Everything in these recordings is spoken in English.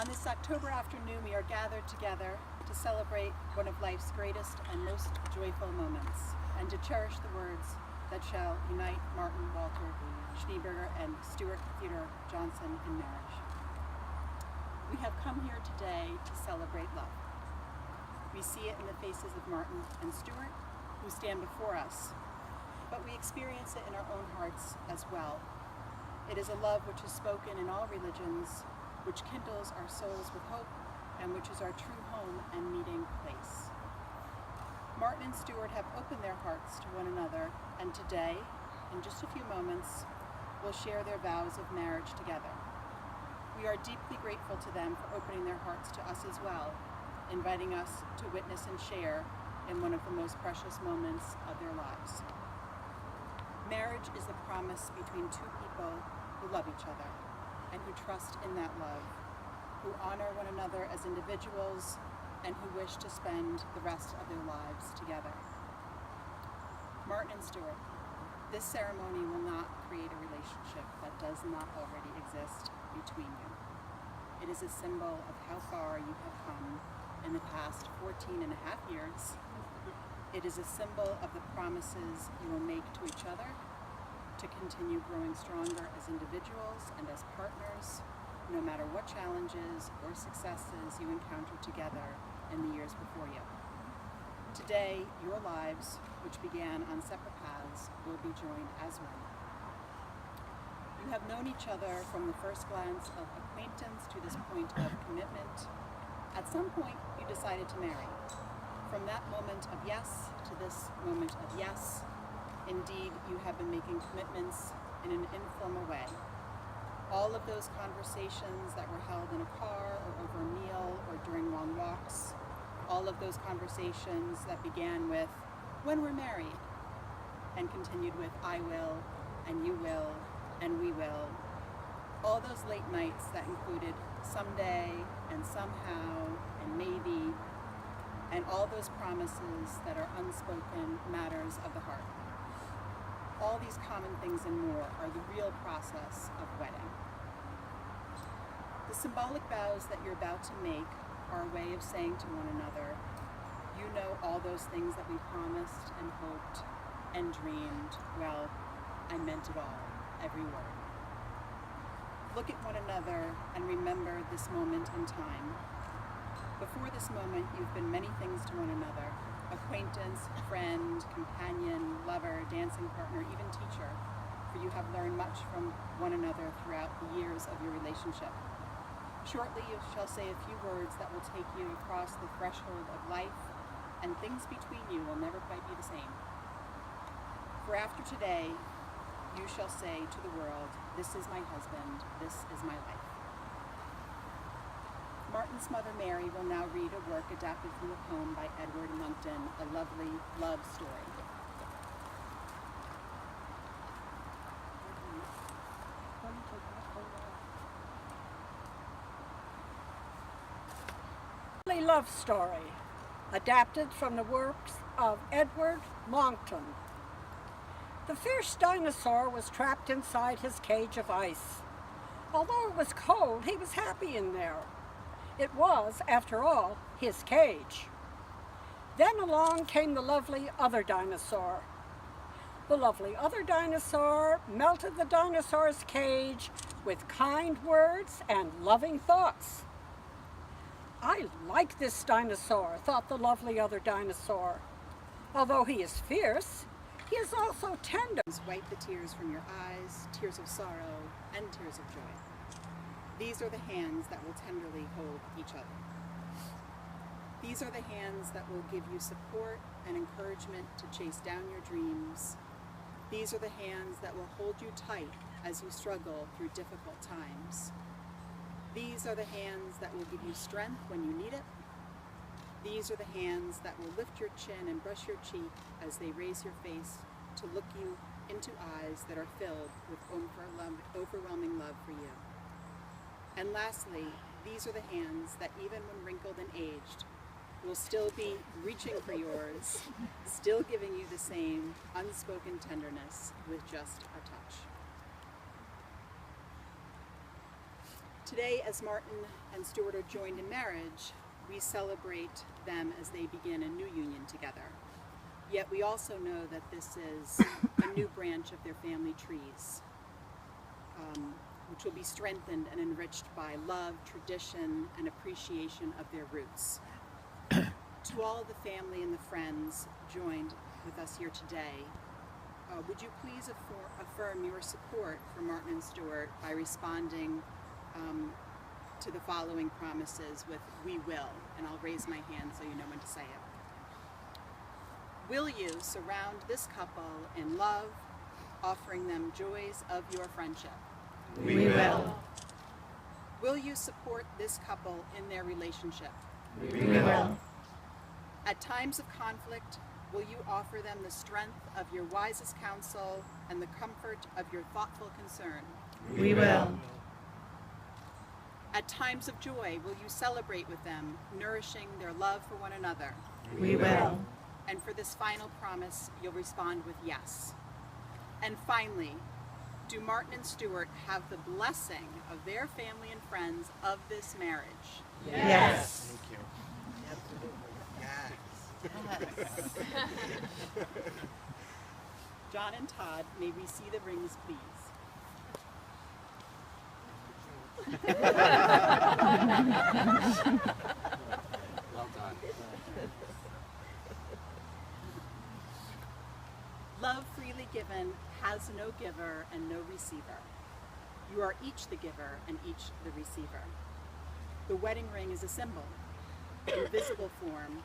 On this October afternoon, we are gathered together to celebrate one of life's greatest and most joyful moments, and to cherish the words that shall unite Martin, Walter, Schneeberger, and Stuart Theodore Johnson in marriage. We have come here today to celebrate love. We see it in the faces of Martin and Stuart, who stand before us, but we experience it in our own hearts as well. It is a love which is spoken in all religions, which kindles our souls with hope, and which is our true home and meeting place. Martin and Stuart have opened their hearts to one another, and today, in just a few moments, will share their vows of marriage together. We are deeply grateful to them for opening their hearts to us as well, inviting us to witness and share in one of the most precious moments of their lives. Marriage is the promise between two people who love each other and who trust in that love, who honor one another as individuals and who wish to spend the rest of their lives together. Martin and Stuart, this ceremony will not create a relationship that does not already exist between you. It is a symbol of how far you have come in the past 14 and a half years. It is a symbol of the promises you will make to each other to continue growing stronger as individuals and as partners, no matter what challenges or successes you encounter together in the years before you. Today, your lives, which began on separate paths, will be joined as one. You have known each other from the first glance of acquaintance to this point of commitment. At some point, you decided to marry. From that moment of yes to this moment of yes, indeed, you have been making commitments in an informal way. All of those conversations that were held in a car or over a meal or during long walks, all of those conversations that began with, when we're married, and continued with, I will, and you will, and we will. All those late nights that included someday, and somehow, and maybe, and all those promises that are unspoken matters of the heart. All these common things and more are the real process of wedding. The symbolic vows that you're about to make are a way of saying to one another, you know all those things that we promised and hoped and dreamed. Well, I meant it all, every word. Look at one another and remember this moment in time. Before this moment, you've been many things to one another: acquaintance, friend, companion, lover, dancing partner, even teacher, for you have learned much from one another throughout the years of your relationship. Shortly, you shall say a few words that will take you across the threshold of life, and things between you will never quite be the same. For after today, you shall say to the world, this is my husband, this is my life. Martin's mother, Mary, will now read a work adapted from a poem by Edward Monckton, a lovely love story. Love story, adapted from the works of Edward Monckton. The fierce dinosaur was trapped inside his cage of ice. Although it was cold, he was happy in there. It was, after all, his cage. Then along came the lovely other dinosaur. The lovely other dinosaur melted the dinosaur's cage with kind words and loving thoughts. I like this dinosaur, thought the lovely other dinosaur. Although he is fierce, he is also tender. Wipe the tears from your eyes, tears of sorrow and tears of joy. These are the hands that will tenderly hold each other. These are the hands that will give you support and encouragement to chase down your dreams. These are the hands that will hold you tight as you struggle through difficult times. These are the hands that will give you strength when you need it. These are the hands that will lift your chin and brush your cheek as they raise your face to look you into eyes that are filled with overwhelming love for you. And lastly, these are the hands that even when wrinkled and aged, will still be reaching for yours, still giving you the same unspoken tenderness with just a touch. Today, as Martin and Stuart are joined in marriage, we celebrate them as they begin a new union together. Yet we also know that this is a new branch of their family trees, which will be strengthened and enriched by love, tradition, and appreciation of their roots. To all of the family and the friends joined with us here today, would you please affirm your support for Martin and Stuart by responding to the following promises with "we will," and I'll raise my hand so you know when to say it. Will you surround this couple in love, offering them joys of your friendship? We will. Will you support this couple in their relationship? We will. At times of conflict, will you offer them the strength of your wisest counsel and the comfort of your thoughtful concern? We will. At times of joy, will you celebrate with them, nourishing their love for one another? We will. And for this final promise, you'll respond with yes. And finally, do Martin and Stuart have the blessing of their family and friends of this marriage? Yes. Thank you. John and Todd, may we see the rings, please? Well done. Love freely given has no giver and no receiver. You are each the giver and each the receiver. The wedding ring is a symbol, in visible form,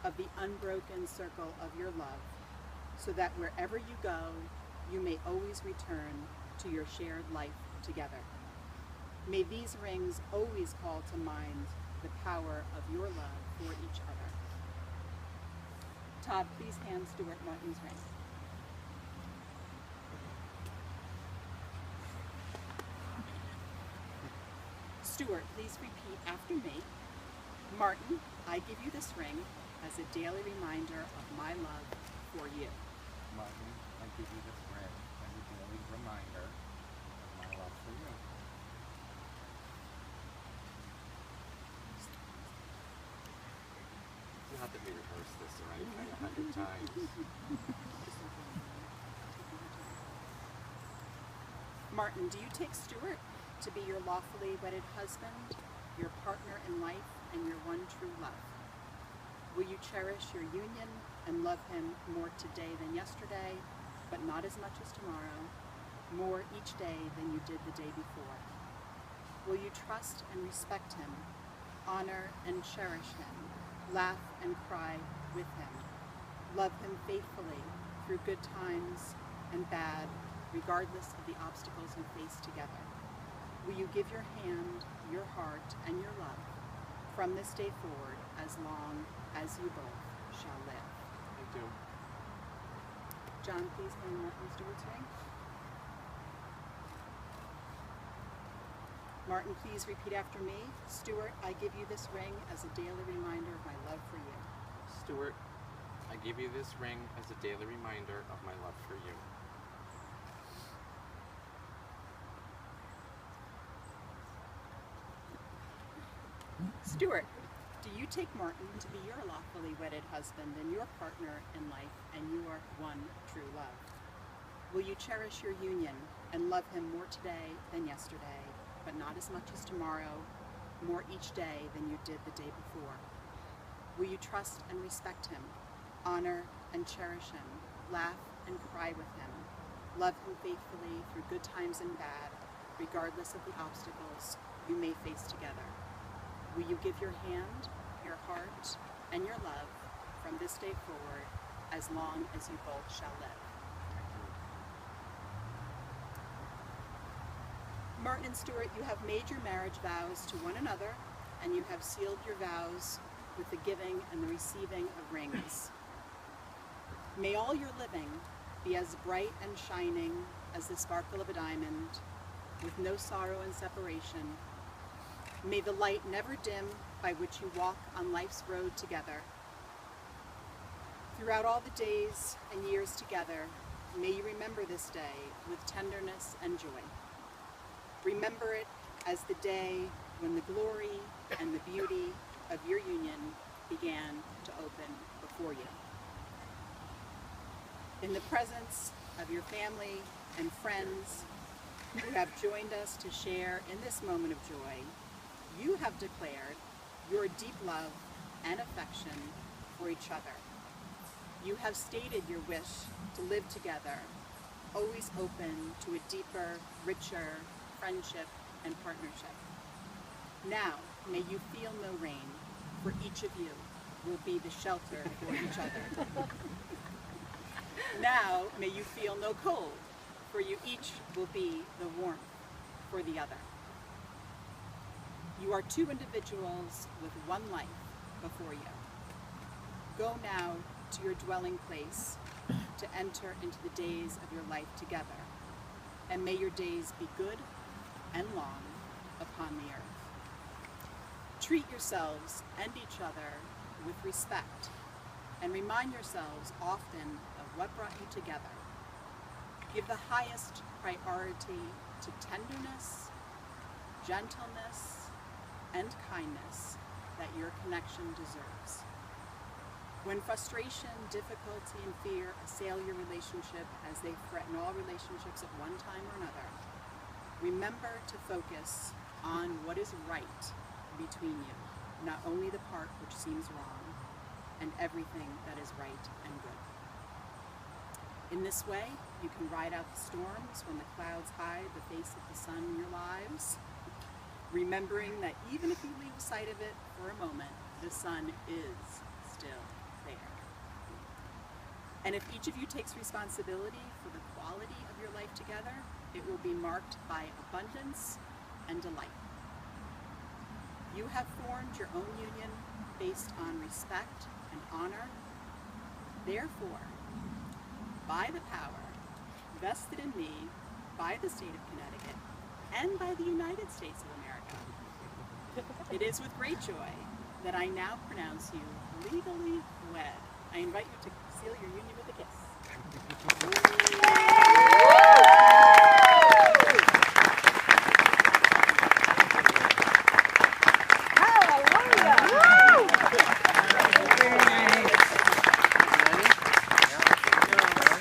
of the unbroken circle of your love, so that wherever you go, you may always return to your shared life together. May these rings always call to mind the power of your love for each other. Todd, please hand Stuart Martin's ring. Stuart, please repeat after me. Martin, I give you this ring as a daily reminder of my love for you. Martin, I give you this ring as a daily reminder of my love for you. Not that we rehearsed this or anything 100 times. Martin, do you take Stuart to be your lawfully wedded husband, your partner in life, and your one true love? Will you cherish your union and love him more today than yesterday, but not as much as tomorrow, more each day than you did the day before? Will you trust and respect him, honor and cherish him, laugh and cry with him, love him faithfully through good times and bad, regardless of the obstacles you face together? Will you give your hand, your heart, and your love from this day forward as long as you both shall live? I do. John, please hand Martin Stewart's ring. Martin, please repeat after me. Stuart, I give you this ring as a daily reminder of my love for you. Stuart, I give you this ring as a daily reminder of my love for you. Stuart, do you take Martin to be your lawfully wedded husband and your partner in life and your one true love? Will you cherish your union and love him more today than yesterday, but not as much as tomorrow, more each day than you did the day before? Will you trust and respect him, honor and cherish him, laugh and cry with him, love him faithfully through good times and bad, regardless of the obstacles you may face together? Will you give your hand, your heart, and your love from this day forward as long as you both shall live? Martin and Stuart, you have made your marriage vows to one another, and you have sealed your vows with the giving and the receiving of rings. May all your living be as bright and shining as the sparkle of a diamond, with no sorrow and separation. May the light never dim by which you walk on life's road together. Throughout all the days and years together, may you remember this day with tenderness and joy. Remember it as the day when the glory and the beauty of your union began to open before you. In the presence of your family and friends who have joined us to share in this moment of joy, you have declared your deep love and affection for each other. You have stated your wish to live together, always open to a deeper, richer friendship and partnership. Now, may you feel no rain, for each of you will be the shelter for each other. Now, may you feel no cold, for you each will be the warmth for the other. You are two individuals with one life before you. Go now to your dwelling place to enter into the days of your life together, and may your days be good and long upon the earth. Treat yourselves and each other with respect, and remind yourselves often of what brought you together. Give the highest priority to tenderness, gentleness, and kindness that your connection deserves. When frustration, difficulty, and fear assail your relationship as they threaten all relationships at one time or another, remember to focus on what is right between you, not only the part which seems wrong, and everything that is right and good. In this way, you can ride out the storms when the clouds hide the face of the sun in your lives, remembering that even if you lose sight of it for a moment, the sun is still there. And if each of you takes responsibility for the quality of your life together, it will be marked by abundance and delight. You have formed your own union based on respect and honor. Therefore, by the power vested in me by the state of Connecticut and by the United States of America, it is with great joy that I now pronounce you legally wed. I invite you to